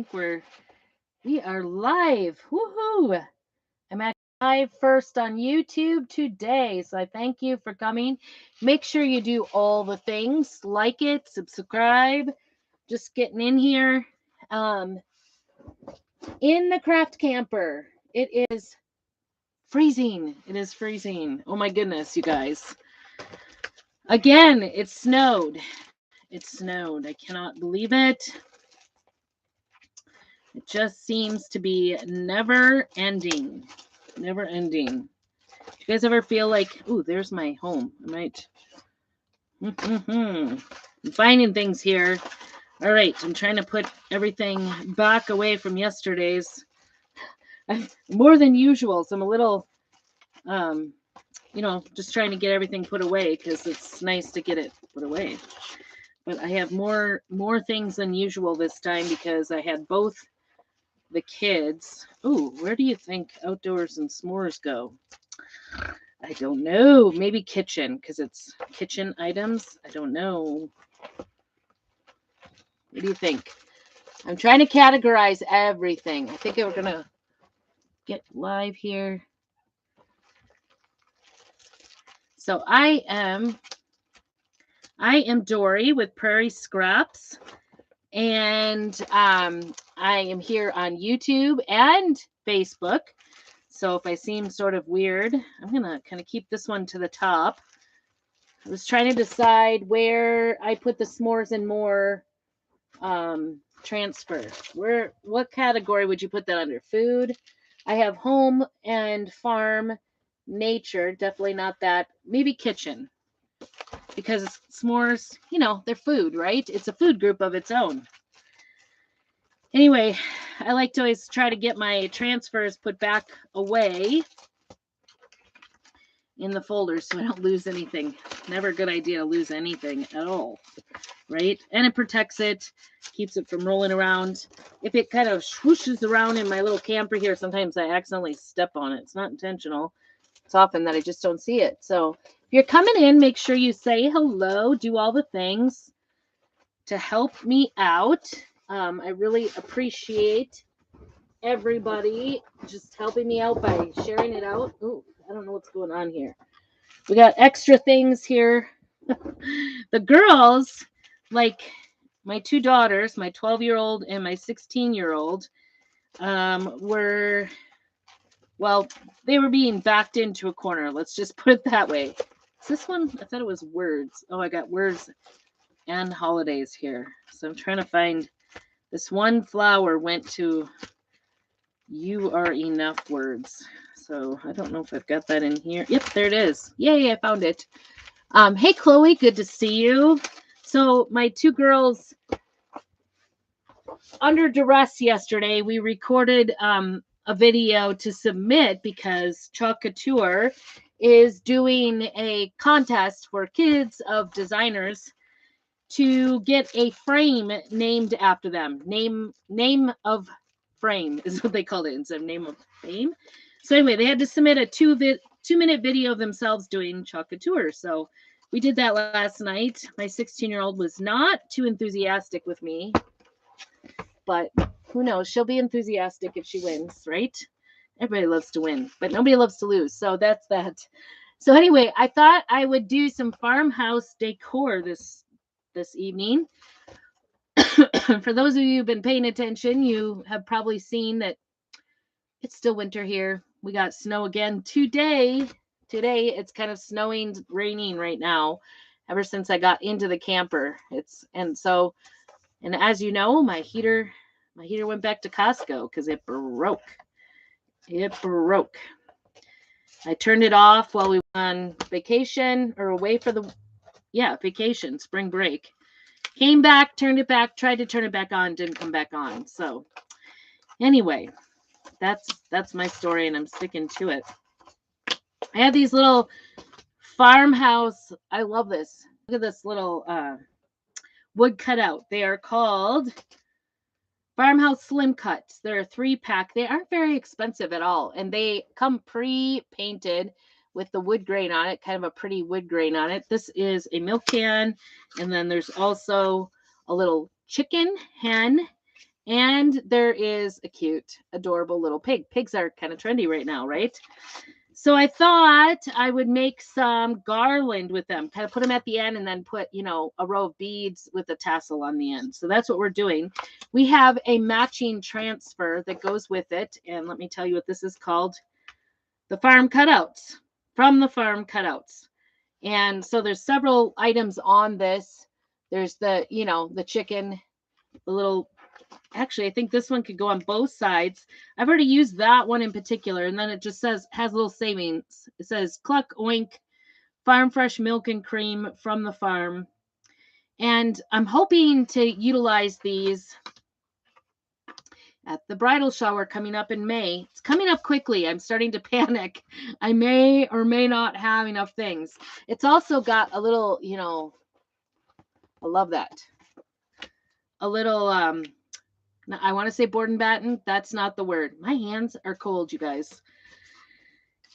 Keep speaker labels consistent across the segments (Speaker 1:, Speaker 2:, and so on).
Speaker 1: think we are live. Woohoo! I'm actually live first on YouTube today, so I thank you for coming. Make sure you do all the things, like it, subscribe. Just getting in here. Um, in the craft camper, it is freezing. It is freezing. Oh my goodness, you guys! Again, it snowed. It snowed. I cannot believe it. It just seems to be never ending. Never ending. Do you guys ever feel like, ooh, there's my home? I might. I'm finding things here. All right, I'm trying to put everything back away from yesterday's. More than usual, so I'm a little, um, just trying to get everything put away because it's nice to get it put away. But I have more things than usual this time because I had both the kids. Ooh, where do you think outdoors and s'mores go? I don't know. Maybe kitchen because it's kitchen items. I don't know. What do you think? I'm trying to categorize everything. I think we're gonna get live here. So I am Dory with Prairie Scraps, and I am here on YouTube and Facebook. So if I seem sort of weird, I'm gonna kind of keep this one to the top. I was trying to decide where I put the s'mores and more transfer. What category would you put that under? Food. I have home and farm, nature, definitely not that. Maybe kitchen. Because s'mores, they're food, right? It's a food group of its own. Anyway, I like to always try to get my transfers put back away in the folder so I don't lose anything. Never a good idea to lose anything at all, right? And it protects it, keeps it from rolling around. If it kind of swooshes around in my little camper here, sometimes I accidentally step on it. It's not intentional. It's often that I just don't see it. So if you're coming in, make sure you say hello, do all the things to help me out. I really appreciate everybody just helping me out by sharing it out. Oh, I don't know what's going on here. We got extra things here. The girls, like my two daughters, my 12-year-old and my 16-year-old, they were being backed into a corner. Let's just put it that way. Is this one? I thought it was words. Oh, I got words and holidays here. So I'm trying to find this one flower went to You Are Enough words. So I don't know if I've got that in here. Yep, there it is. Yay, I found it. Hey, Chloe, good to see you. So my two girls, under duress yesterday, we recorded a video to submit because Chalk Couture is doing a contest for kids of designers to get a frame named after them. Name of frame is what they called it instead of name of fame. So anyway, they had to submit a 2-minute video of themselves doing Chalk Couture. So we did that last night. My 16-year-old was not too enthusiastic with me, but who knows? She'll be enthusiastic if she wins, right? Everybody loves to win, but nobody loves to lose. So that's that. So anyway, I thought I would do some farmhouse decor this evening. For those of you who've been paying attention, you have probably seen that it's still winter here. We got snow again today. Today it's kind of snowing, raining right now. Ever since I got into the camper, and as you know, my heater went back to Costco because it broke. It broke. I turned it off while we went on vacation or away for vacation, spring break. Came back, turned it back, tried to turn it back on, didn't come back on. So anyway, that's my story and I'm sticking to it. I have these little farmhouse. I love this. Look at this little wood cutout. They are called Farmhouse Slim Cuts. They're a 3-pack. They aren't very expensive at all. And they come pre-painted with the wood grain on it, kind of a pretty wood grain on it. This is a milk can. And then there's also a little chicken hen And there is a cute, adorable little pig. Pigs are kind of trendy right now, right? So I thought I would make some garland with them, kind of put them at the end and then put, you know, a row of beads with a tassel on the end. So that's what we're doing. We have a matching transfer that goes with it. And let me tell you what this is called. The Farm Cutouts, from the Farm Cutouts. And so there's several items on this. There's the, you know, the chicken, the little, actually, I think this one could go on both sides. I've already used that one in particular. And then it just says, has little savings. It says cluck, oink, farm fresh milk and cream from the farm. And I'm hoping to utilize these at the bridal shower coming up in May. It's coming up quickly. I'm starting to panic. I may or may not have enough things. It's also got a little, you know, I love that. A little, I want to say board and batten. That's not the word. My hands are cold, you guys.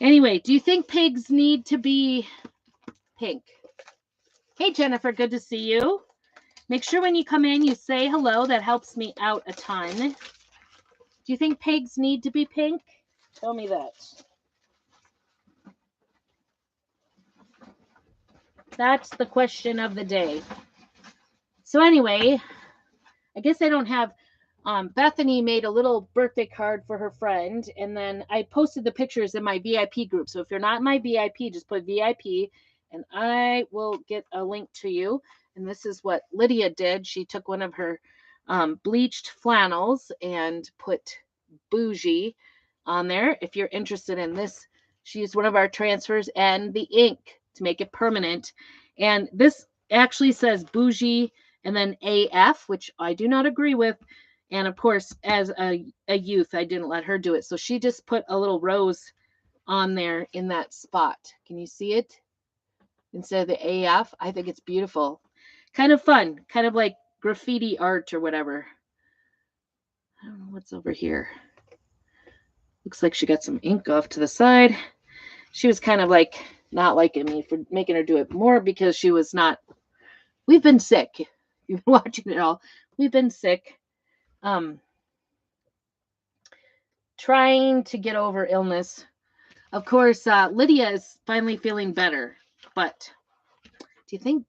Speaker 1: Anyway, do you think pigs need to be pink? Hey, Jennifer, good to see you. Make sure when you come in, you say hello. That helps me out a ton. Do you think pigs need to be pink? Tell me that. That's the question of the day. So anyway, I guess I don't have, Bethany made a little birthday card for her friend, and then I posted the pictures in my VIP group. So if you're not in my VIP, just put VIP, and I will get a link to you. And this is what Lydia did. She took one of her bleached flannels and put bougie on there. If you're interested in this, she used one of our transfers and the ink to make it permanent. And this actually says bougie and then AF, which I do not agree with. And of course, as a youth, I didn't let her do it. So she just put a little rose on there in that spot. Can you see it? Instead of the AF, I think it's beautiful. Kind of fun, kind of like graffiti art or whatever. I don't know what's over here. Looks like she got some ink off to the side. She was kind of like not liking me for making her do it more because she was not. We've been sick. You've been watching it all. We've been sick. Trying to get over illness. Of course, Lydia is finally feeling better. But do you think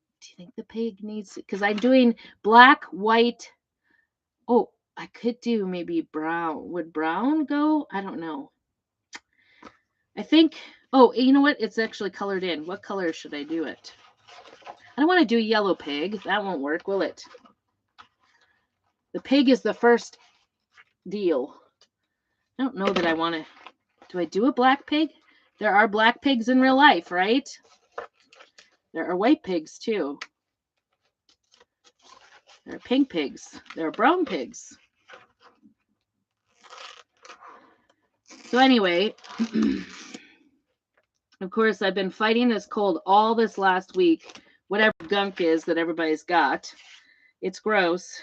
Speaker 1: the pig needs? Because I'm doing black, white. Oh, I could do maybe brown. Would brown go? I don't know. I think. Oh, you know what? It's actually colored in. What color should I do it? I don't want to do yellow pig. That won't work, will it? The pig is the first deal. I don't know that I want to. Do I do a black pig? There are black pigs in real life, right? There are white pigs too. There are pink pigs. There are brown pigs. So anyway, of course, I've been fighting this cold all this last week. Whatever gunk is that everybody's got. It's gross.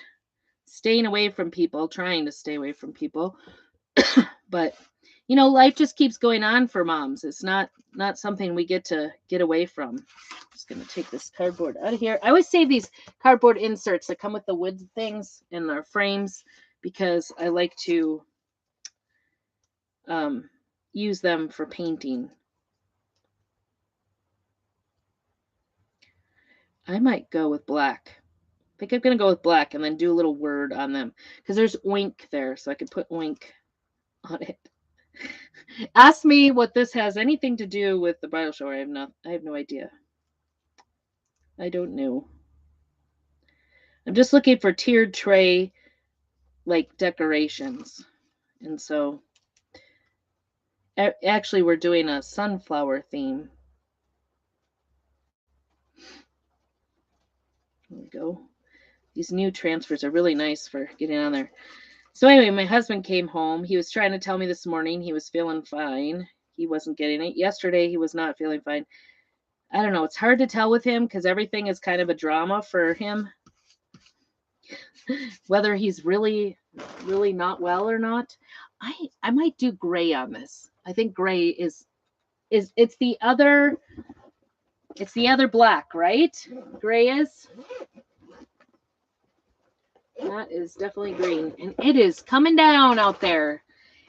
Speaker 1: Staying away from people, trying to stay away from people. But, you know, life just keeps going on for moms. It's not something we get to get away from. I'm just going to take this cardboard out of here. I always save these cardboard inserts that come with the wood things in their frames because I like to use them for painting. I might go with black. I think I'm going to go with black and then do a little word on them because there's oink there, so I could put oink on it. Ask me what this has anything to do with the bridal shower. I have no idea. I don't know. I'm just looking for tiered tray like decorations. And so actually we're doing a sunflower theme. There we go. These new transfers are really nice for getting on there. So anyway, my husband came home. He was trying to tell me this morning he was feeling fine. He wasn't getting it. Yesterday, he was not feeling fine. I don't know. It's hard to tell with him because everything is kind of a drama for him. Whether he's really, really not well or not. I might do gray on this. I think gray is it's the other black, right? Gray is. That is definitely green. And it is coming down out there.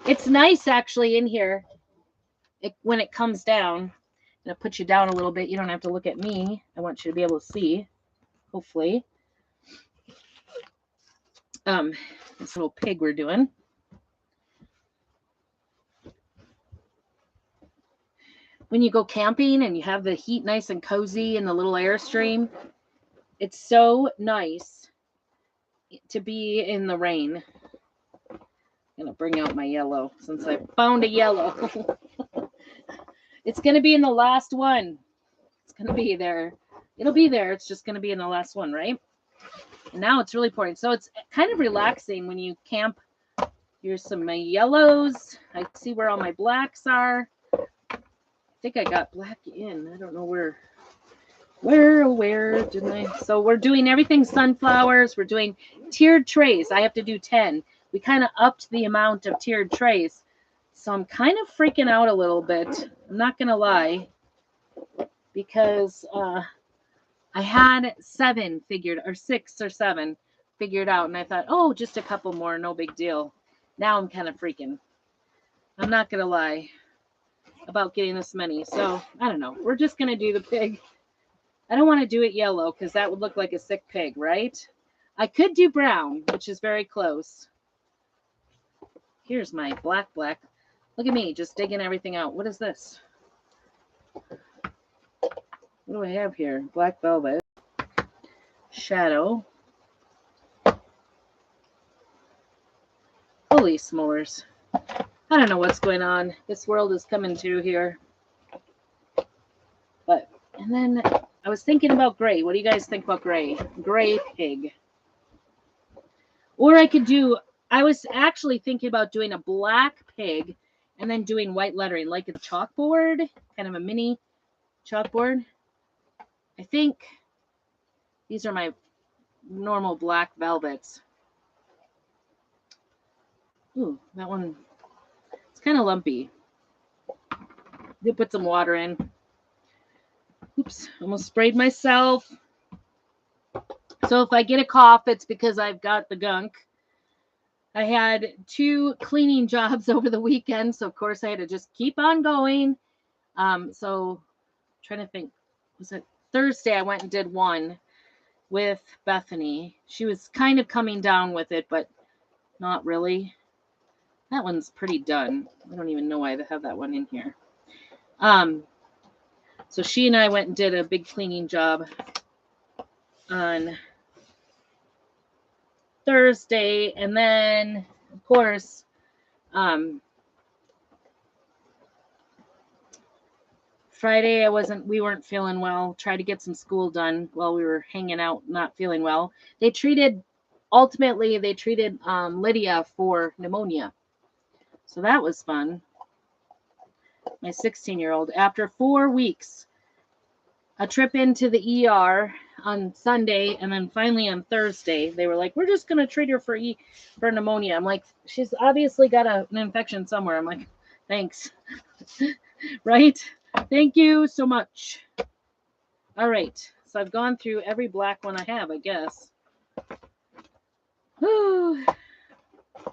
Speaker 1: It's nice actually in here when it comes down. I'm going to put you down a little bit. You don't have to look at me. I want you to be able to see, hopefully. This little pig we're doing. When you go camping and you have the heat nice and cozy in the little Airstream, it's so nice to be in the rain. I'm going to bring out my yellow since I found a yellow. It's going to be in the last one. It's going to be there. It'll be there. It's just going to be in the last one, right? And now it's really pouring. So it's kind of relaxing when you camp. Here's some of my yellows. I see where all my blacks are. I think I got black in. I don't know where didn't I? So we're doing everything sunflowers. We're doing tiered trays. I have to do 10. We kind of upped the amount of tiered trays. So I'm kind of freaking out a little bit. I'm not going to lie. Because I had 7 figured, or 6 or 7 figured out. And I thought, oh, just a couple more. No big deal. Now I'm kind of freaking. I'm not going to lie about getting this many. So I don't know. We're just going to do the pig. I don't want to do it yellow because that would look like a sick pig, right? I could do brown, which is very close. Here's my black. Look at me just digging everything out. What is this? What do I have here? Black velvet. Shadow. Holy s'mores. I don't know what's going on. This world is coming to here. And then I was thinking about gray. What do you guys think about gray? Gray pig. Or I was actually thinking about doing a black pig and then doing white lettering, like a chalkboard, kind of a mini chalkboard. I think these are my normal black velvets. Ooh, that one, it's kind of lumpy. Did put some water in. Oops, almost sprayed myself. So if I get a cough, it's because I've got the gunk. I had 2 cleaning jobs over the weekend, so of course I had to just keep on going. So trying to think, was it Thursday? I went and did one with Bethany. She was kind of coming down with it, but not really. That one's pretty done. I don't even know why I have that one in here. So she and I went and did a big cleaning job on Thursday, and then of course Friday we weren't feeling well. Tried to get some school done while we were hanging out, not feeling well. Ultimately they treated Lydia for pneumonia, so that was fun. My 16-year-old, after 4 weeks, a trip into the ER on Sunday, and then finally on Thursday, they were like, we're just going to treat her for pneumonia. I'm like, she's obviously got an infection somewhere. I'm like, thanks. Right? Thank you so much. All right. So I've gone through every black one I have, I guess. Whew.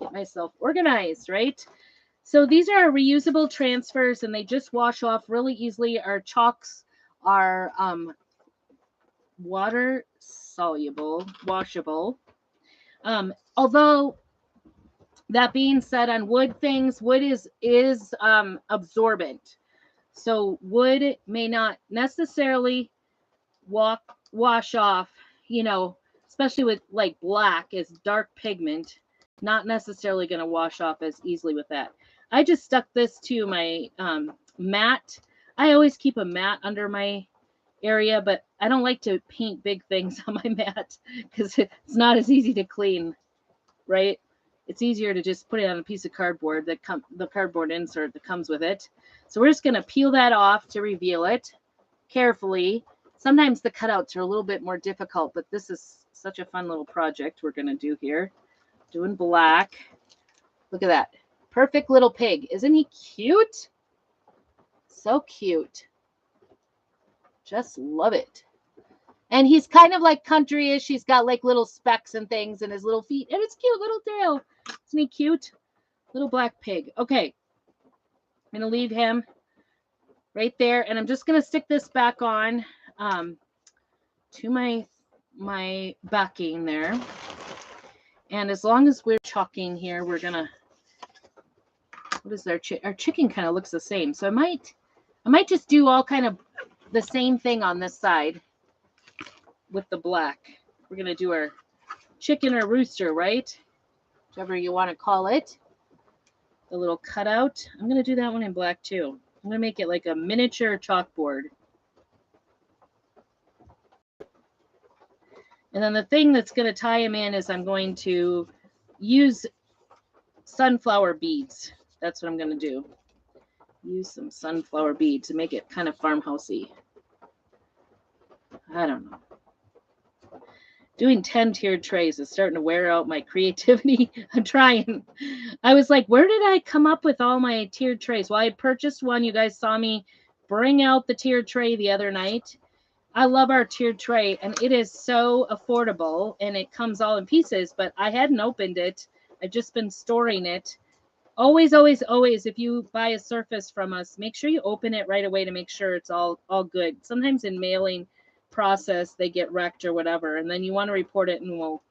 Speaker 1: Get myself organized, right? So these are reusable transfers, and they just wash off really easily. Our chalks are water soluble, washable. Although that being said, on wood things, wood is absorbent. So wood may not necessarily wash off, especially with like black is dark pigment, not necessarily going to wash off as easily with that. I just stuck this to my mat. I always keep a mat under my area, but I don't like to paint big things on my mat because it's not as easy to clean, right? It's easier to just put it on a piece of cardboard the cardboard insert that comes with it. So we're just going to peel that off to reveal it carefully. Sometimes the cutouts are a little bit more difficult, but this is such a fun little project we're going to do here. Doing black. Look at that. Perfect little pig. Isn't he cute? So cute. Just love it. And he's kind of like country-ish. He's got like little specks and things in his little feet. And it's cute little tail. Isn't he cute? Little black pig. Okay. I'm going to leave him right there. And I'm just going to stick this back on to my backing there. And as long as we're chalking here, we're going to, what is our chicken kind of looks the same. So I might just do all kind of the same thing on this side with the black. We're going to do our chicken or rooster, right? Whichever you want to call it. The little cutout. I'm going to do that one in black too. I'm going to make it like a miniature chalkboard. And then the thing that's going to tie him in is I'm going to use sunflower beads. That's what I'm going to do. Use some sunflower beads to make it kind of farmhousey. I don't know. Doing 10 tiered trays is starting to wear out my creativity. I'm trying. I was like, where did I come up with all my tiered trays? Well, I purchased one. You guys saw me bring out the tiered tray the other night. I love our tiered tray, and it is so affordable, and it comes all in pieces, but I hadn't opened it. I've just been storing it. Always, always, always, if you buy a surface from us, make sure you open it right away to make sure it's all good. Sometimes in mailing process, they get wrecked or whatever, and then you want to report it, and we'll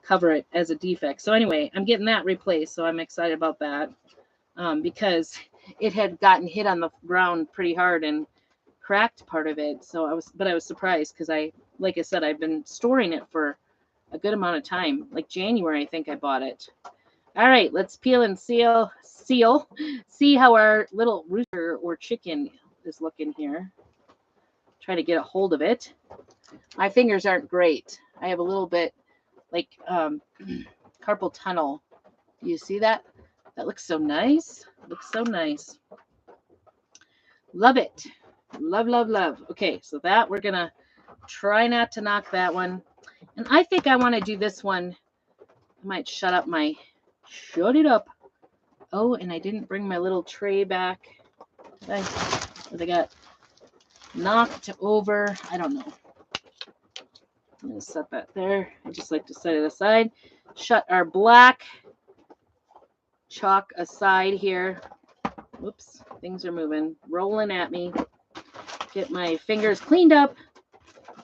Speaker 1: cover it as a defect. So anyway, I'm getting that replaced, so I'm excited about that because it had gotten hit on the ground pretty hard and cracked part of it. So I was surprised because like I said, I've been storing it for a good amount of time. Like January, I think I bought it. All right, let's peel and see how our little rooster or chicken is looking here. Try to get a hold of it. My fingers aren't great. I have a little bit like carpal tunnel. Do you see that? That looks so nice. Looks so nice. Love it. Love, love, love. Okay, so that we're going to try not to knock that one. And I think I want to do this one. I might shut it up. Oh, and I didn't bring my little tray back. They got knocked over. I don't know. I'm going to set that there. I just like to set it aside. Shut our black chalk aside here. Whoops, things are moving, rolling at me. Get my fingers cleaned up.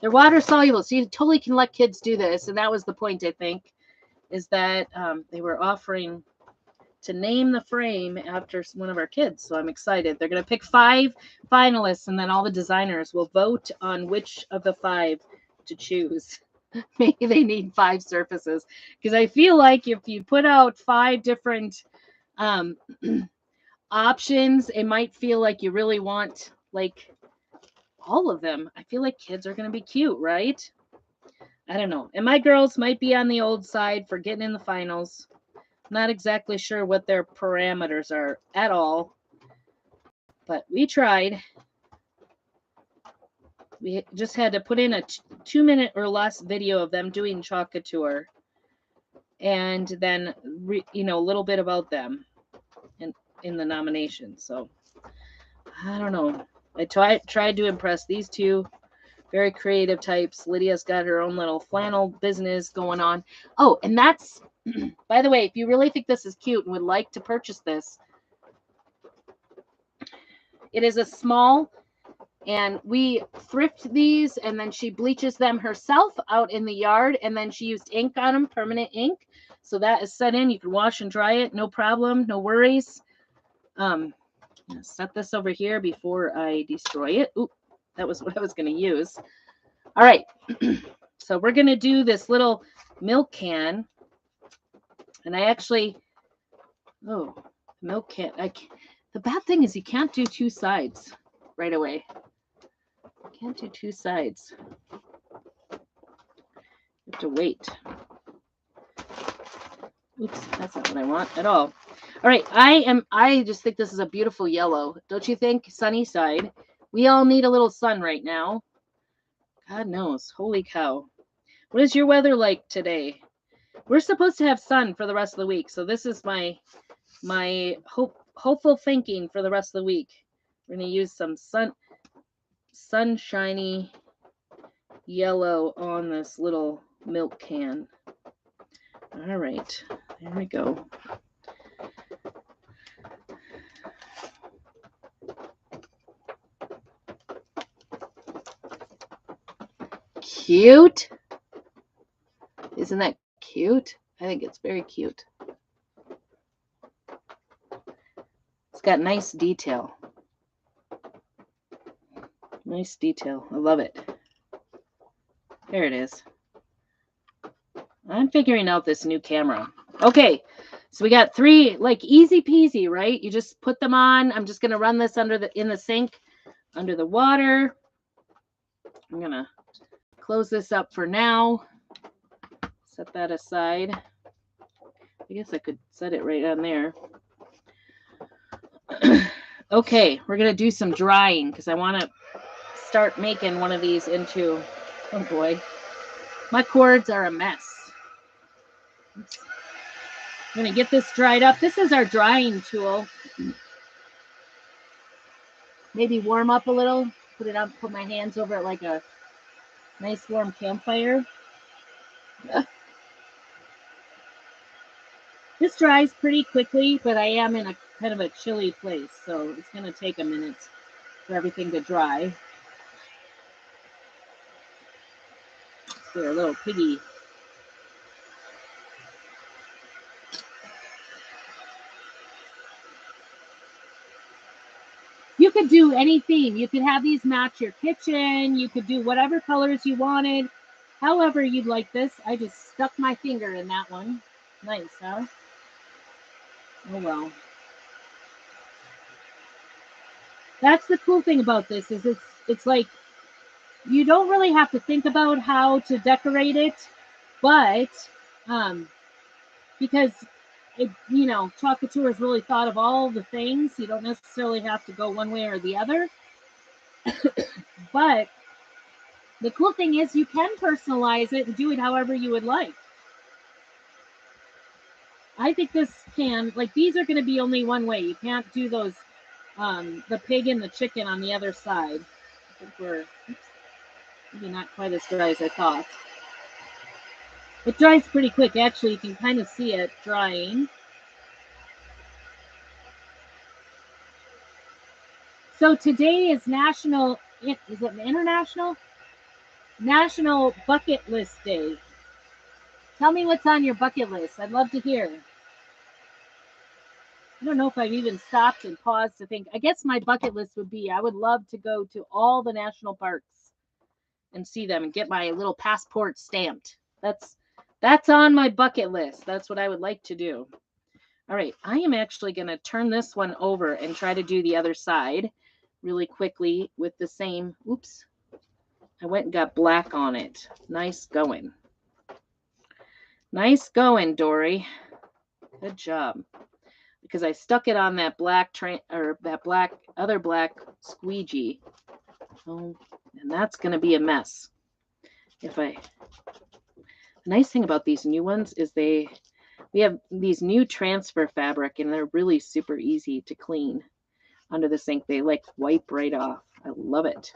Speaker 1: They're water soluble, so you totally can let kids do this. And that was the point, I think, is that they were offering to name the frame after one of our kids. So I'm excited. They're going to pick 5 finalists, and then all the designers will vote on which of the 5 to choose. Maybe they need 5 surfaces, because I feel like if you put out 5 different options, it might feel like you really want like all of them. I feel like kids are going to be cute, right? I don't know. And my girls might be on the old side for getting in the finals. Not exactly sure what their parameters are at all, but we tried. We just had to put in a 2-minute or less video of them doing chalk couture, and then a little bit about them in the nomination. So I don't know. I tried to impress these 2 very creative types. Lydia's got her own little flannel business going on. Oh, and that's, by the way, if you really think this is cute and would like to purchase this, it is a small, and we thrift these, and then she bleaches them herself out in the yard, and then she used ink on them, permanent ink. So that is set in. You can wash and dry it, no problem, no worries. Set this over here before I destroy it. Oop, that was what I was going to use. All right. So we're going to do this little milk can. And I actually, milk can. The bad thing is you can't do 2 sides right away. Can't do 2 sides. You have to wait. Oops, that's not what I want at all. All right, I just think this is a beautiful yellow. Don't you think? Sunny side. We all need a little sun right now. God knows. Holy cow. What is your weather like today? We're supposed to have sun for the rest of the week. So this is my hopeful thinking for the rest of the week. We're going to use some sunshiny yellow on this little milk can. All right, there we go. Cute. Isn't that cute? I think it's very cute. It's got nice detail. Nice detail. I love it. There it is. I'm figuring out this new camera. Okay, so we got 3, like easy peasy, right? You just put them on. I'm just gonna run this in the sink, under the water. I'm gonna close this up for now. Set that aside. I guess I could set it right on there. Okay, we're gonna do some drying because I want to start making one of these into, oh boy, my cords are a mess. Oops. I'm gonna get this dried up. This is our drying tool. Maybe warm up a little, put it on, put my hands over it like a nice warm campfire. This dries pretty quickly, but I am in a kind of a chilly place, so it's gonna take a minute for everything to dry. Let's get our little piggy. You could do any theme. You could have these match your kitchen. You could do whatever colors you wanted. However you'd like this. I just stuck my finger in that one. Nice, huh? Oh, well. That's the cool thing about this is it's like you don't really have to think about how to decorate it, but because it, you know, Chalk Couture has really thought of all the things. You don't necessarily have to go one way or the other. But the cool thing is you can personalize it and do it however you would like. I think this can, like, these are going to be only one way. You can't do those, the pig and the chicken on the other side. I think we're, maybe not quite as dry as I thought. It dries pretty quick. Actually, you can kind of see it drying. So today is National, is it International? National Bucket List Day. Tell me what's on your bucket list. I'd love to hear. I don't know if I've even stopped and paused to think. I guess my bucket list would be I would love to go to all the national parks and see them and get my little passport stamped. That's on my bucket list. That's what I would like to do. All right, I am actually going to turn this one over and try to do the other side really quickly with the same. Oops. I went and got black on it. Nice going. Nice going, Dory. Good job. Because I stuck it on that black other black squeegee. Oh, and that's going to be a mess. The nice thing about these new ones is we have these new transfer fabric and they're really super easy to clean under the sink. They like wipe right off. I love it.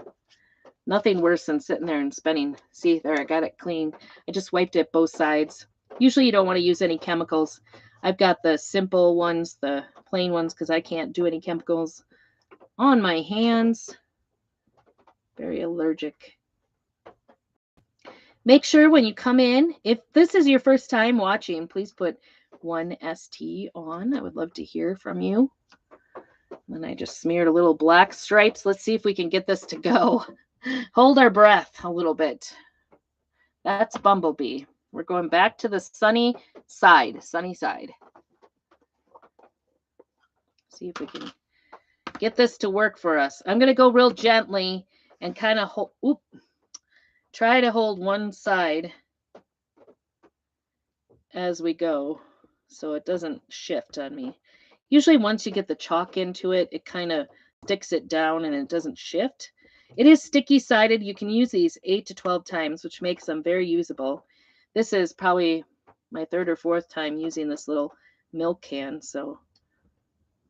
Speaker 1: Nothing worse than sitting there and spending. See there, I got it clean. I just wiped it both sides. Usually you don't want to use any chemicals. I've got the simple ones, the plain ones, because I can't do any chemicals on my hands. Very allergic. Make sure when you come in, if this is your first time watching, please put 1ST on. I would love to hear from you. And I just smeared a little black stripes. Let's see if we can get this to go. Hold our breath a little bit. That's Bumblebee. We're going back to the sunny side. See if we can get this to work for us. I'm going to go real gently and kind of try to hold one side as we go so it doesn't shift on me. Usually once you get the chalk into it, it kind of sticks it down and it doesn't shift. It is sticky sided. You can use these 8 to 12 times, which makes them very usable. This is probably my 3rd or 4th time using this little milk can, so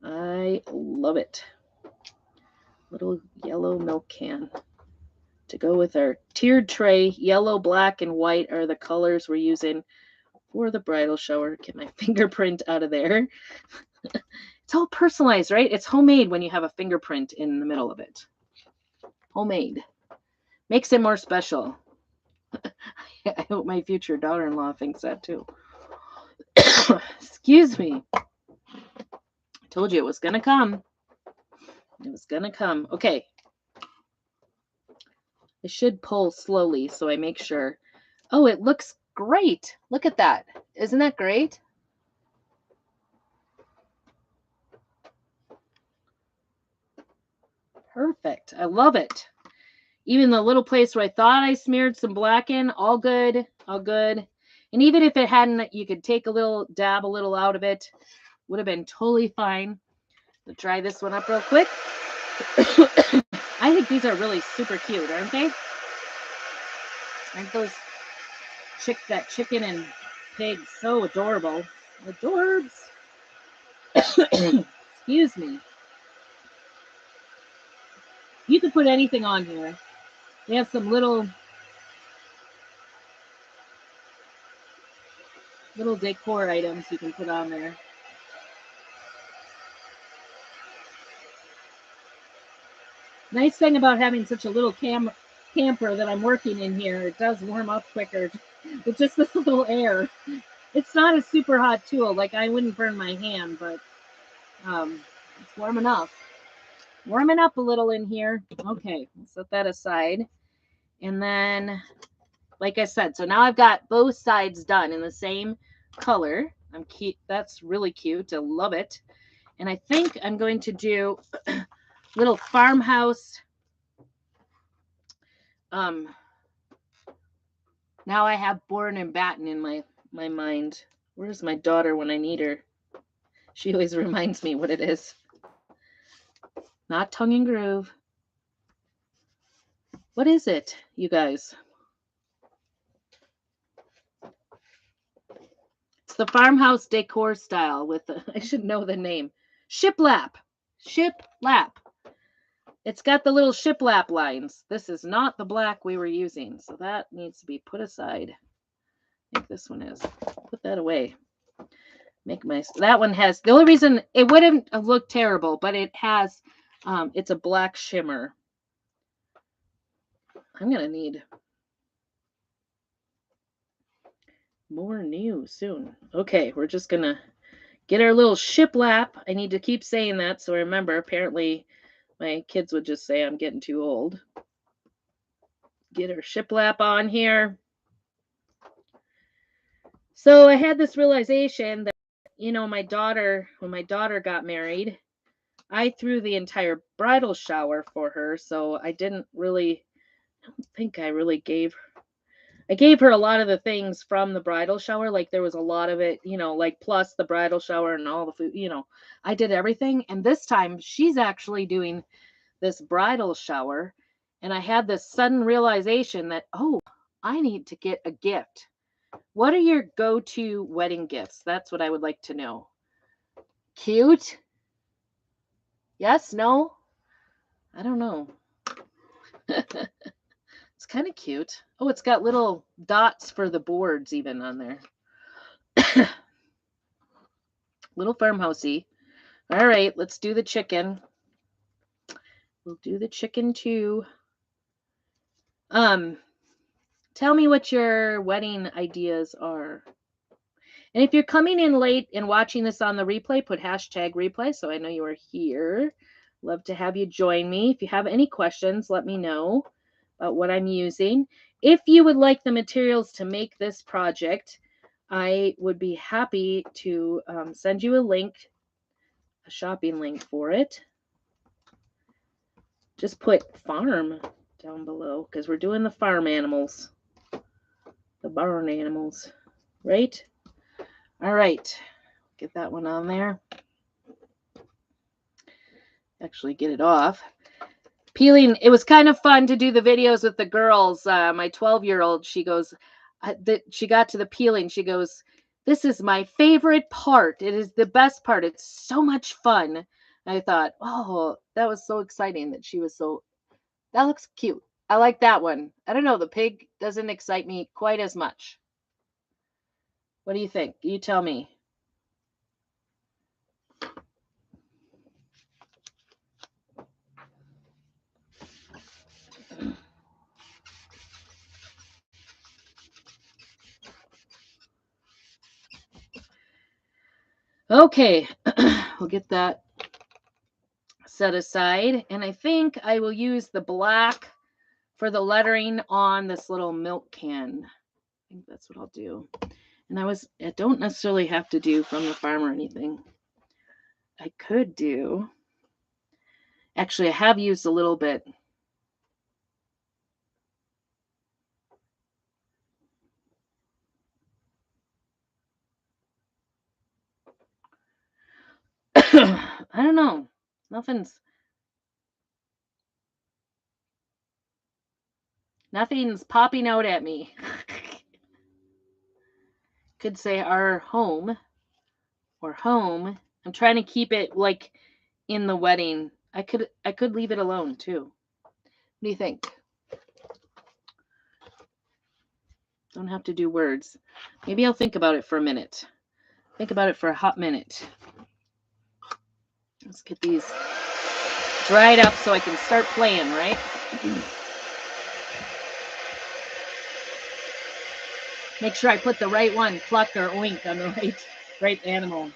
Speaker 1: I love it. Little yellow milk can. to go with our tiered tray. Yellow, black, and white are the colors we're using for the bridal shower. Get my fingerprint out of there. It's all personalized, right? It's homemade when you have a fingerprint in the middle of it. Homemade. Makes it more special. I hope my future daughter-in-law thinks that too. Excuse me. I told you it was going to come. It was going to come. Okay. I should pull slowly so I make sure. Oh, it looks great. Look at that. Isn't that great? Perfect. I love it. Even the little place where I thought I smeared some black in, all good, all good. And even if it hadn't, you could take a little, dab a little out of it. Would have been totally fine. Let's try this one up real quick. I think these are really super cute, aren't they? Aren't those that chicken and pig so adorable? Adorbs. Excuse me. You could put anything on here. They have some little decor items you can put on there. Nice thing about having such a little camper that I'm working in here, it does warm up quicker with just this little air. It's not a super hot tool, like I wouldn't burn my hand, but it's warm enough. Warming up a little in here. Okay, we'll set that aside. And then, like I said, so now I've got both sides done in the same color. I'm cute. That's really cute. I love it. And I think I'm going to do little farmhouse. Now I have Born and Batten in my mind. Where's my daughter when I need her? She always reminds me what it is. Not tongue and groove. What is it, you guys? It's the farmhouse decor style with the, I should know the name. Shiplap. Shiplap. It's got the little shiplap lines. This is not the black we were using, so that needs to be put aside. I think this one is. Put that away. That one has, the only reason it wouldn't look terrible, but it has, it's a black shimmer. I'm going to need more new soon. Okay, we're just going to get our little shiplap. I need to keep saying that, so remember, apparently my kids would just say I'm getting too old. Get our shiplap on here. So I had this realization that, you know, when my daughter got married, I threw the entire bridal shower for her, so I don't think I really gave her a lot of the things from the bridal shower. Like there was a lot of it, you know, like plus the bridal shower and all the food, you know, I did everything. And this time she's actually doing this bridal shower. And I had this sudden realization that, oh, I need to get a gift. What are your go-to wedding gifts? That's what I would like to know. Cute? Yes? No? I don't know. It's kind of cute. Oh, it's got little dots for the boards even on there. Little farmhousey. All right, let's do the chicken. We'll do the chicken too. Tell me what your wedding ideas are. And if you're coming in late and watching this on the replay, put #replay so I know you are here. Love to have you join me. If you have any questions, let me know about what I'm using. If you would like the materials to make this project, I would be happy to send you a link, a shopping link for it. Just put farm down below because we're doing the farm animals, the barn animals, right? All right, get that one on there. Actually get it off. Peeling, it was kind of fun to do the videos with the girls. My 12-year-old, she goes, she got to the peeling. She goes, this is my favorite part. It is the best part. It's so much fun. I thought, oh, that was so exciting that she was so, that looks cute. I like that one. I don't know. The pig doesn't excite me quite as much. What do you think? You tell me. Okay, we'll get that set aside. And I think I will use the black for the lettering on this little milk can. I think that's what I'll do. And I don't necessarily have to do from the farm or anything. I could do, actually, I have used a little bit. I don't know. Nothing's popping out at me. Could say our home or home. I'm trying to keep it like in the wedding. I could leave it alone too. What do you think? Don't have to do words. Maybe I'll think about it for a minute. Think about it for a hot minute. Let's get these dried up so I can start playing, right? Make sure I put the right one, pluck or oink, on the right animal.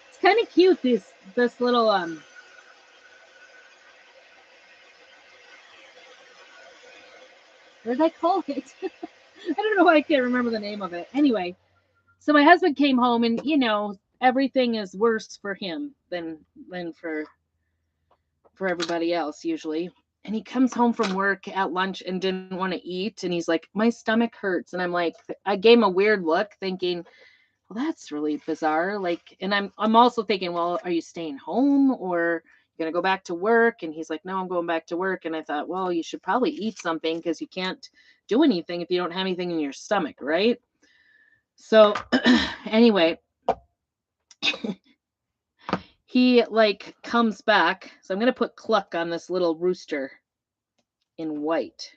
Speaker 1: It's kind of cute, this little what did I call it? I don't know why I can't remember the name of it. Anyway, so my husband came home, and everything is worse for him than for everybody else usually. And he comes home from work at lunch and didn't want to eat, and he's like, my stomach hurts. And I'm like, I gave him a weird look thinking, well, that's really bizarre. Like, and I'm also thinking, well, are you staying home or you're gonna go back to work? And he's like, no, I'm going back to work. And I thought, well, you should probably eat something because you can't do anything if you don't have anything in your stomach, right? So anyway, he like comes back. So I'm gonna put Cluck on this little rooster in white.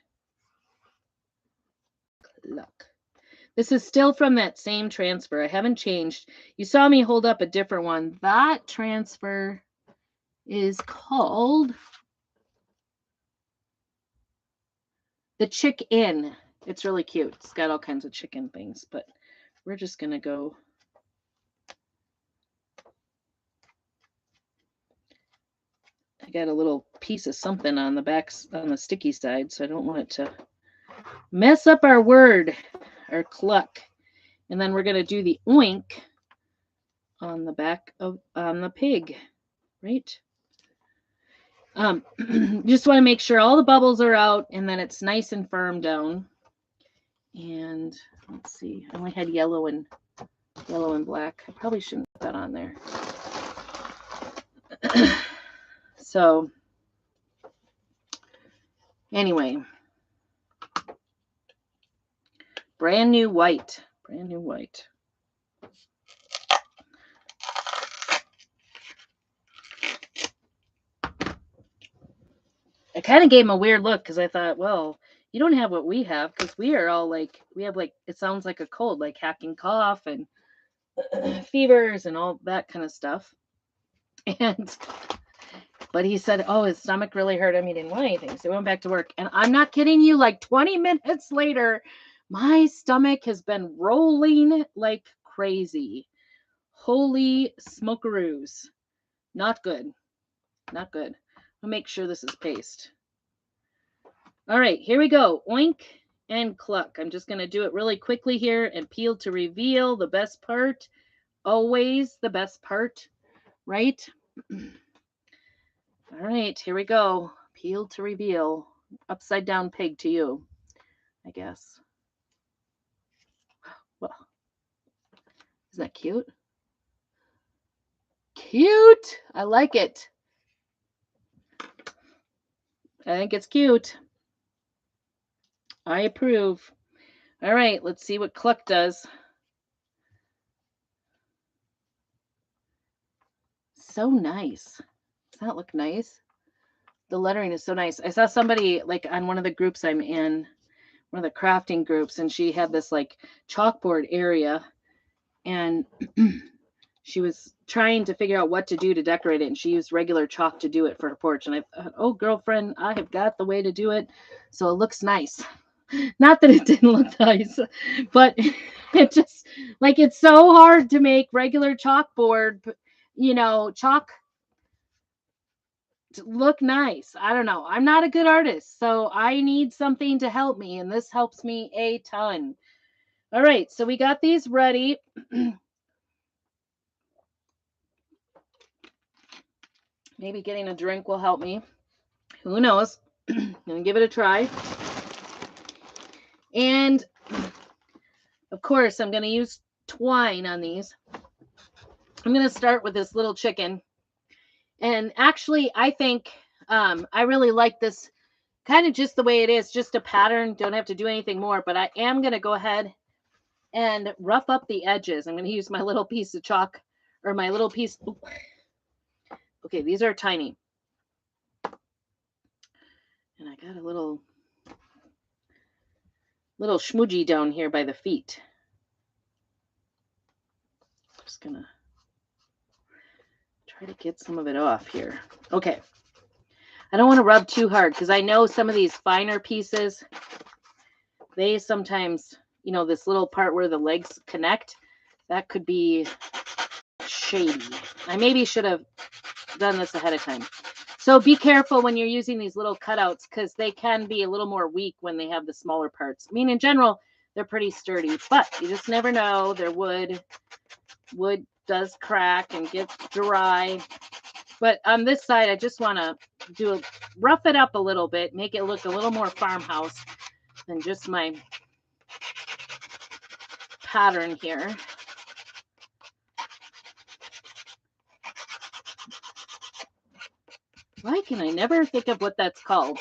Speaker 1: Cluck. This is still from that same transfer. I haven't changed. You saw me hold up a different one. That transfer is called the Chick Inn. It's really cute. It's got all kinds of chicken things, but we're just going to go. I got a little piece of something on the back, on the sticky side, so I don't want it to mess up our word, our cluck. And then we're going to do the oink on the back of on the pig, right? Just want to make sure all the bubbles are out and then it's nice and firm down. And let's see, I only had yellow and black. I probably shouldn't put that on there. So anyway, brand new white. I kind of gave him a weird look because I thought, well, you don't have what we have because we are all like, we have like, it sounds like a cold, like hacking cough and fevers and all that kind of stuff. But he said, oh, his stomach really hurt him. He didn't want anything. So he went back to work. And I'm not kidding you, like 20 minutes later, my stomach has been rolling like crazy. Holy smokeroos. Not good. Not good. I'll make sure this is paste. All right, here we go. Oink and cluck. I'm just going to do it really quickly here and peel to reveal the best part. Always the best part, right? All right, here we go. Peel to reveal. Upside down pig to you, I guess. Well, isn't that cute? Cute. I like it. I think it's cute. I approve. All right, let's see what Cluck does. So nice. Does that look nice? The lettering is so nice. I saw somebody like on one of the groups I'm in, one of the crafting groups, and she had this like chalkboard area, and she was trying to figure out what to do to decorate it, and she used regular chalk to do it for her porch. And I thought, oh, girlfriend, I have got the way to do it, so it looks nice. Not that it didn't look nice, but it just like it's so hard to make regular chalkboard, chalk to look nice. I don't know. I'm not a good artist, so I need something to help me, and this helps me a ton. All right, so we got these ready. Maybe getting a drink will help me. Who knows? I'm gonna give it a try. And of course, I'm gonna use twine on these. I'm gonna start with this little chicken. And actually, I think I really like this kind of just the way it is, just a pattern. Don't have to do anything more, but I am gonna go ahead and rough up the edges. I'm gonna use my little piece of chalk, or my little piece. Okay, these are tiny. And I got a little schmoojie down here by the feet. Just gonna try to get some of it off here. Okay. I don't want to rub too hard because I know some of these finer pieces, they sometimes, this little part where the legs connect, that could be shady. I maybe should have done this ahead of time. So be careful when you're using these little cutouts because they can be a little more weak when they have the smaller parts. I mean, in general, they're pretty sturdy, but you just never know. Their wood does crack and get dry. But on this side, I just want to rough it up a little bit, make it look a little more farmhouse than just my pattern here. Why can I never think of what that's called?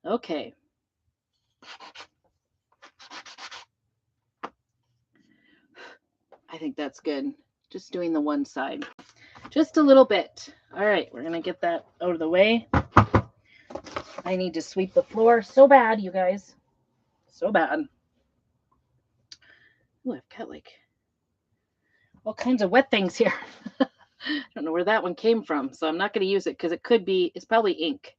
Speaker 1: Okay. I think that's good. Just doing the one side. Just a little bit. All right, we're going to get that out of the way. I need to sweep the floor so bad, you guys. So bad. Ooh, I've got like all kinds of wet things here. I don't know where that one came from, so I'm not going to use it because it's probably ink.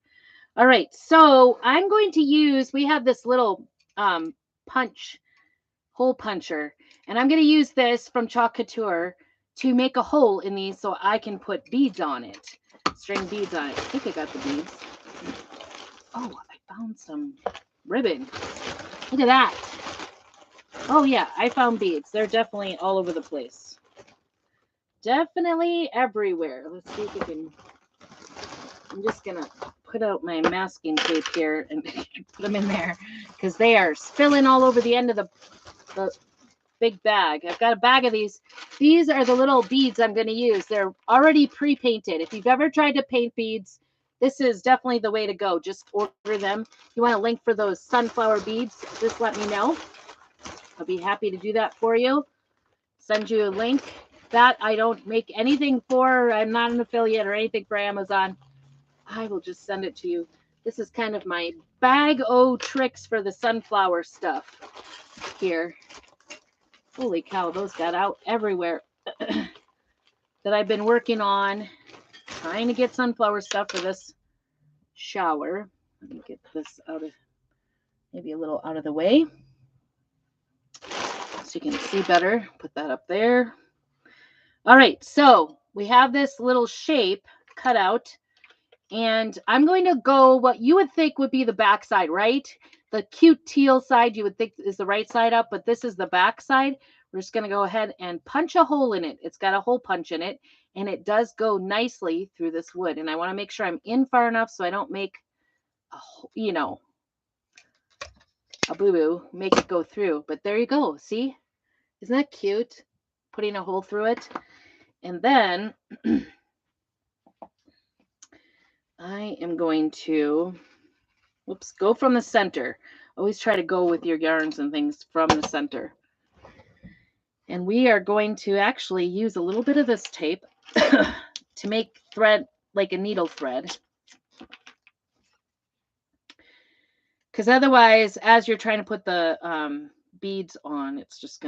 Speaker 1: All right, so I'm going to use, we have this little hole puncher, and I'm going to use this from Chalk Couture to make a hole in these so I can put beads on it, string beads on it. I think I got the beads. Oh, I found some ribbon. Look at that. Oh yeah, I found beads. They're definitely all over the place. Definitely everywhere. Let's see if we can, I'm just going to put out my masking tape here and put them in there because they are spilling all over the end of the big bag. I've got a bag of these. These are the little beads I'm going to use. They're already pre-painted. If you've ever tried to paint beads, this is definitely the way to go. Just order them. If you want a link for those sunflower beads, just let me know. I'll be happy to do that for you. Send you a link. That I don't make anything for. I'm not an affiliate or anything for Amazon. I will just send it to you. This is kind of my bag o' tricks for the sunflower stuff here. Holy cow, those got out everywhere that I've been working on, trying to get sunflower stuff for this shower. Let me get this maybe a little out of the way so you can see better. Put that up there. All right, so we have this little shape cut out, and I'm going to go what you would think would be the back side, right? The cute teal side you would think is the right side up, but this is the back side. We're just going to go ahead and punch a hole in it. It's got a hole punch in it, and it does go nicely through this wood. And I want to make sure I'm in far enough so I don't make a boo-boo, make it go through. But there you go. See? Isn't that cute? Putting a hole through it. And then I am going to, go from the center. Always try to go with your yarns and things from the center. And we are going to actually use a little bit of this tape to make thread, like a needle thread. Because otherwise, as you're trying to put the beads on, it's just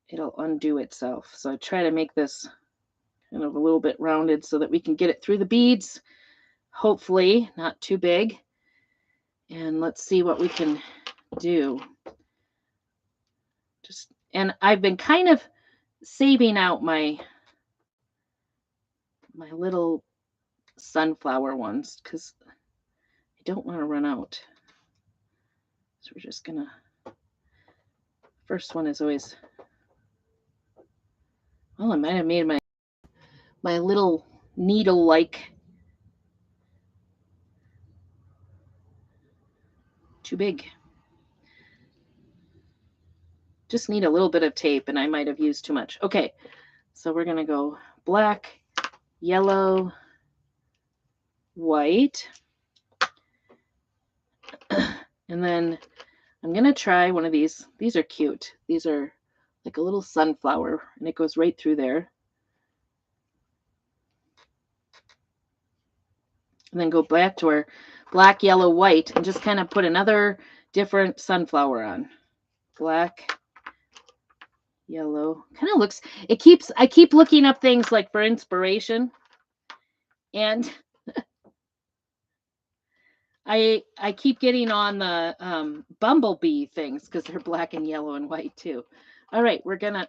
Speaker 1: it'll undo itself. So I try to make this kind of a little bit rounded so that we can get it through the beads. Hopefully not too big. And let's see what we can do. And I've been kind of saving out my little sunflower ones because I don't want to run out. So we're just gonna, first one is always, well, I might have made my little needle like too big. Just need a little bit of tape and I might have used too much. Okay, so we're gonna go black, yellow, white. And then I'm gonna try one of these. These are cute. These are like a little sunflower and it goes right through there. And then go back to our black, yellow, white and just kind of put another different sunflower on. Black, yellow. Kind of looks, I keep looking up things like for inspiration. And I keep getting on the bumblebee things because they're black and yellow and white too. All right, we're gonna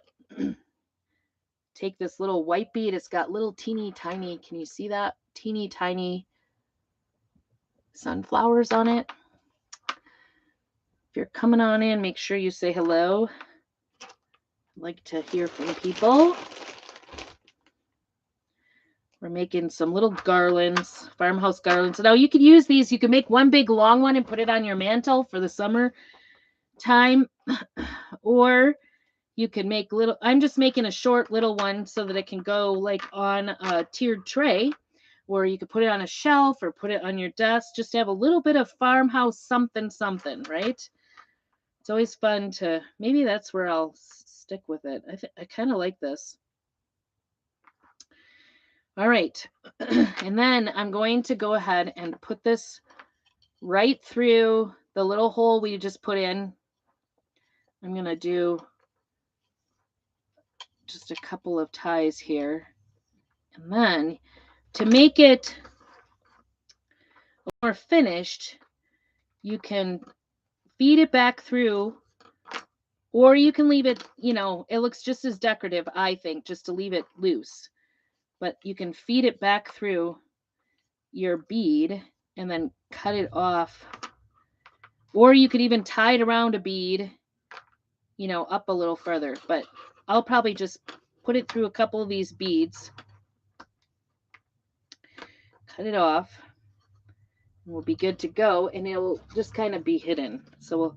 Speaker 1: take this little white bead. It's got little teeny tiny, can you see that? Teeny tiny sunflowers on it. If you're coming on in, make sure you say hello. I'd like to hear from people. We're making some little garlands, farmhouse garlands. Now you could use these. You could make one big long one and put it on your mantle for the summer time. Or you can make little, I'm just making a short little one so that it can go like on a tiered tray, or you could put it on a shelf or put it on your desk, just to have a little bit of farmhouse something, right? It's always fun to, maybe that's where I'll stick with it. I kind of like this. All right. And then I'm going to go ahead and put this right through the little hole we just put in. I'm going to do just a couple of ties here. And then to make it more finished, you can feed it back through, or you can leave it, it looks just as decorative, I think, just to leave it loose. But you can feed it back through your bead and then cut it off. Or you could even tie it around a bead, up a little further. But I'll probably just put it through a couple of these beads, cut it off, and we'll be good to go. And it'll just kind of be hidden. So we'll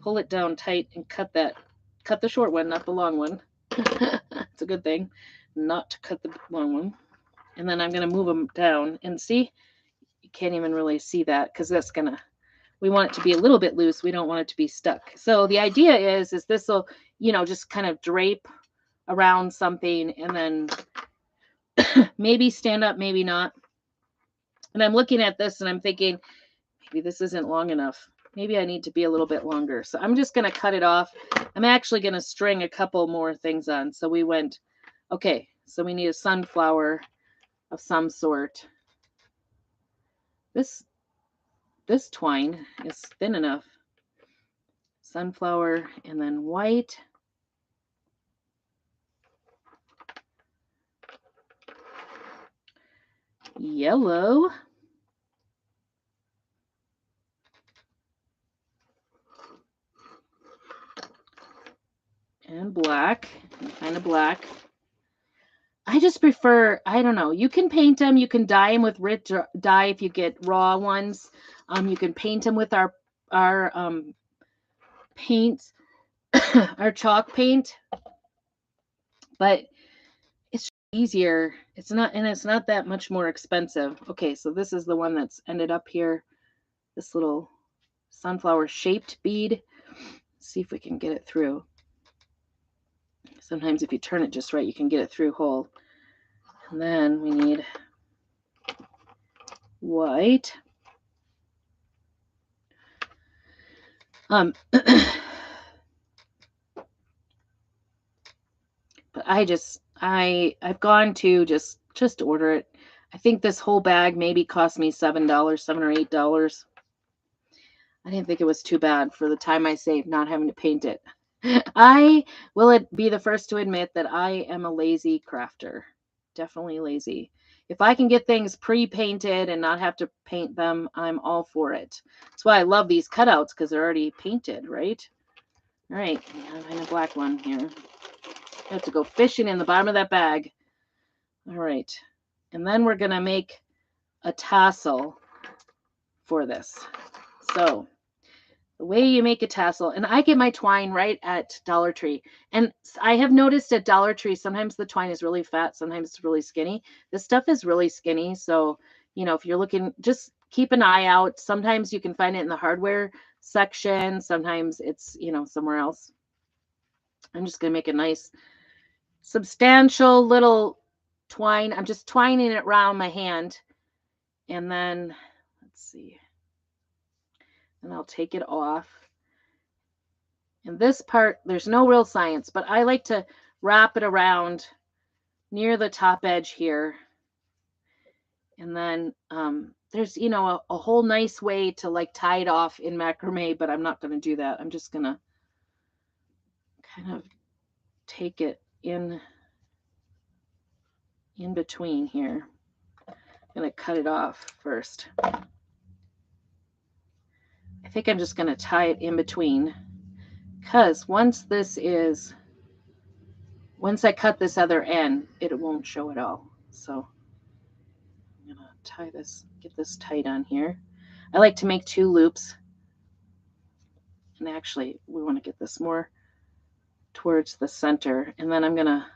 Speaker 1: pull it down tight and cut the short one, not the long one. It's a good thing not to cut the long one. And then I'm going to move them down, and see, you can't even really see that because that's we want it to be a little bit loose. We don't want it to be stuck. So the idea is this will, just kind of drape around something and then maybe stand up, maybe not. And I'm looking at this and I'm thinking, maybe this isn't long enough. Maybe I need to be a little bit longer. So I'm just going to cut it off. I'm actually going to string a couple more things on. So we went, okay, so we need a sunflower of some sort. This twine is thin enough. Sunflower and then white. Yellow. And black, kind of black. I just prefer, I don't know, you can paint them, you can dye them with rich dye if you get raw ones. You can paint them with our paints, our chalk paint, but it's easier. It's not that much more expensive. Okay, so this is the one that's ended up here, this little sunflower shaped bead. Let's see if we can get it through. Sometimes if you turn it just right, you can get it through whole. And then we need white. But I've gone to just order it. I think this whole bag maybe cost me $7, $7 or $8. I didn't think it was too bad for the time I saved not having to paint it. I will be the first to admit that I am a lazy crafter. Definitely lazy. If I can get things pre-painted and not have to paint them, I'm all for it. That's why I love these cutouts, because they're already painted, right? All right, I find a black one here. I have to go fishing in the bottom of that bag. All right, and then we're gonna make a tassel for this. So the way you make a tassel, and I get my twine right at Dollar Tree. And I have noticed at Dollar Tree, sometimes the twine is really fat, sometimes it's really skinny. This stuff is really skinny. So, if you're looking, just keep an eye out. Sometimes you can find it in the hardware section. Sometimes it's, somewhere else. I'm just going to make a nice, substantial little twine. I'm just twining it around my hand. And then, let's see. And I'll take it off. And this part, there's no real science, but I like to wrap it around near the top edge here. And then there's, a whole nice way to like tie it off in macrame, but I'm not going to do that. I'm just going to kind of take it in between here. I'm going to cut it off first. I think I'm just going to tie it in between. Because once I cut this other end, it won't show at all. So I'm going to tie this, get this tight on here. I like to make 2 loops. And actually, we want to get this more towards the center. And then I'm going to,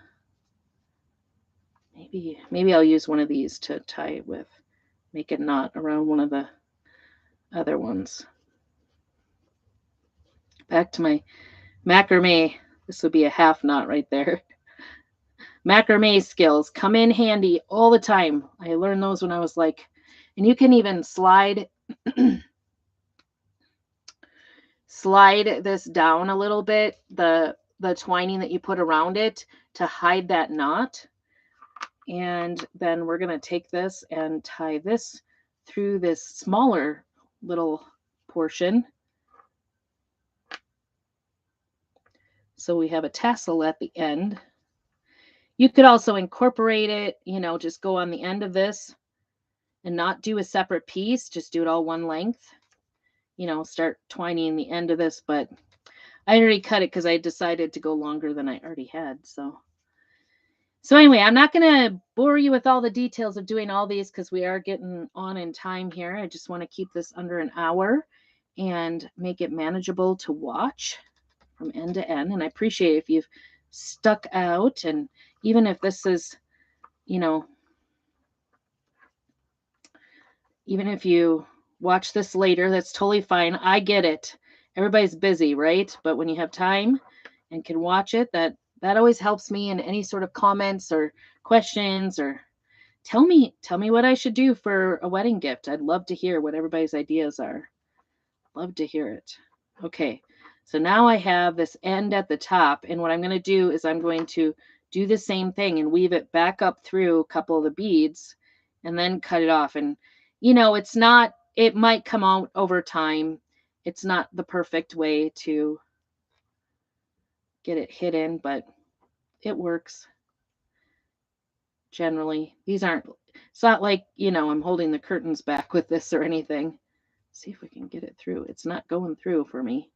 Speaker 1: maybe I'll use one of these to tie it with, make a knot around one of the other ones. Back to my macrame. This would be a half knot right there. Macrame skills come in handy all the time. I learned those when I was and you can even slide this down a little bit, the twining that you put around it to hide that knot. And then we're going to take this and tie this through this smaller little portion. So we have a tassel at the end. You could also incorporate it, just go on the end of this and not do a separate piece, just do it all one length. Start twining the end of this, but I already cut it because I decided to go longer than I already had. So anyway, I'm not going to bore you with all the details of doing all these because we are getting on in time here. I just want to keep this under an hour and make it manageable to watch from end to end. And I appreciate if you've stuck out, and even if this is, even if you watch this later, that's totally fine. I get it. Everybody's busy, right? But when you have time and can watch it, that always helps me in any sort of comments or questions, or tell me what I should do for a wedding gift. I'd love to hear what everybody's ideas are. Love to hear it. Okay. So now I have this end at the top, and what I'm going to do is I'm going to do the same thing and weave it back up through a couple of the beads and then cut it off. And, it might come out over time. It's not the perfect way to get it hidden, but it works generally. It's not like, I'm holding the curtains back with this or anything. Let's see if we can get it through. It's not going through for me.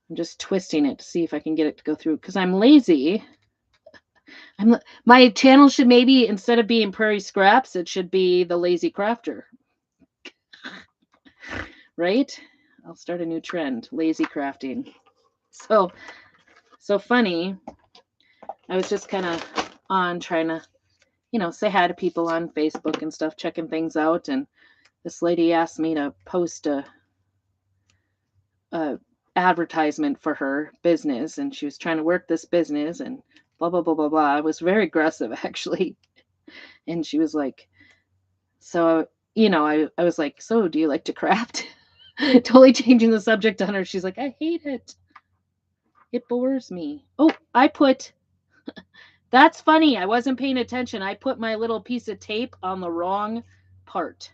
Speaker 1: I'm just twisting it to see if I can get it to go through because I'm lazy. My channel should maybe, instead of being Prairie Scraps, it should be The Lazy Crafter. Right? I'll start a new trend, lazy crafting. So funny. I was just kind of on trying to, say hi to people on Facebook and stuff, checking things out. And this lady asked me to post a a advertisement for her business, and she was trying to work this business and blah blah blah blah blah. I was very aggressive actually. And she was like, so I was like, so do you like to craft? Totally changing the subject on her. She's like, I hate it. It bores me. Oh, that's funny. I wasn't paying attention. I put my little piece of tape on the wrong part.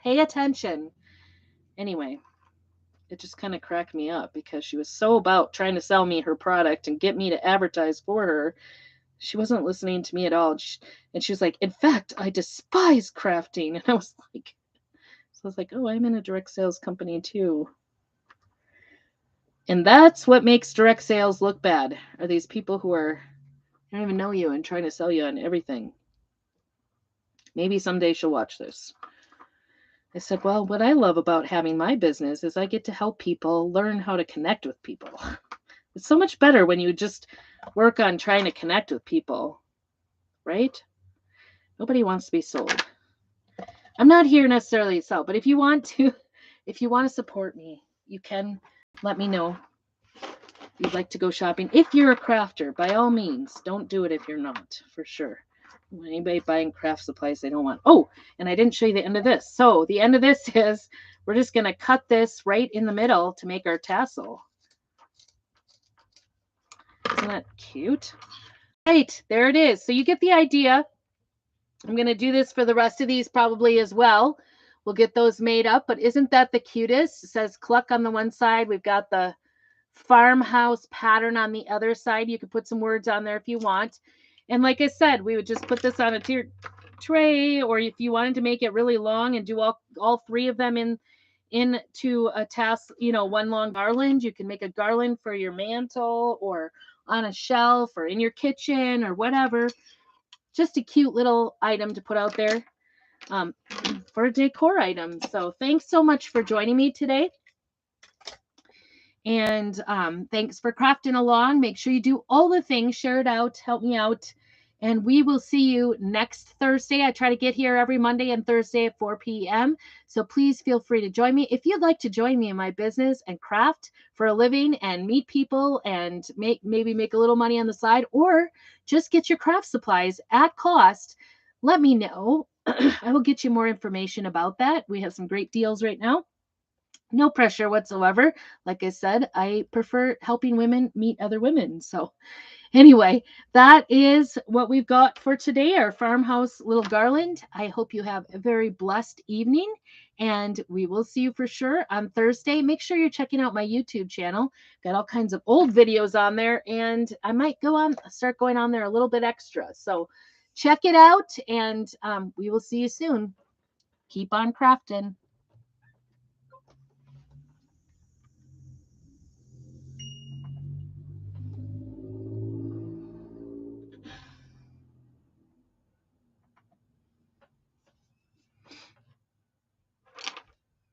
Speaker 1: Pay attention. Anyway, it just kind of cracked me up because she was so about trying to sell me her product and get me to advertise for her. She wasn't listening to me at all. And she was like, in fact, I despise crafting. And I was like, oh, I'm in a direct sales company too. And that's what makes direct sales look bad, are these people who don't even know you and trying to sell you on everything. Maybe someday she'll watch this. I said, well, what I love about having my business is I get to help people learn how to connect with people. It's so much better when you just work on trying to connect with people, right? Nobody wants to be sold. I'm not here necessarily to sell, but if you want to support me, you can let me know. You'd like to go shopping. If you're a crafter, by all means, don't do it if you're not, for sure. Anybody buying craft supplies they don't want. Oh, and I didn't show you the end of this. So the end of this is we're just going to cut this right in the middle to make our tassel. Isn't that cute? Right, there it is. So you get the idea. I'm going to do this for the rest of these probably as well. We'll get those made up, but isn't that the cutest? It says cluck on the one side. We've got the farmhouse pattern on the other side. You could put some words on there if you want. And like I said, we would just put this on a tray, or if you wanted to make it really long and do all three of them into a task, one long garland, you can make a garland for your mantle or on a shelf or in your kitchen or whatever. Just a cute little item to put out there for a decor item. So thanks so much for joining me today. And thanks for crafting along. Make sure you do all the things, share it out, help me out. And we will see you next Thursday. I try to get here every Monday and Thursday at 4 p.m. So please feel free to join me. If you'd like to join me in my business and craft for a living and meet people and maybe make a little money on the side, or just get your craft supplies at cost, let me know. I will get you more information about that. We have some great deals right now. No pressure whatsoever. Like I said, I prefer helping women meet other women. So anyway, that is what we've got for today, our farmhouse little garland. I hope you have a very blessed evening, and we will see you for sure on Thursday. Make sure you're checking out my YouTube channel. Got all kinds of old videos on there, and I might start going on there a little bit extra. So check it out, and we will see you soon. Keep on crafting.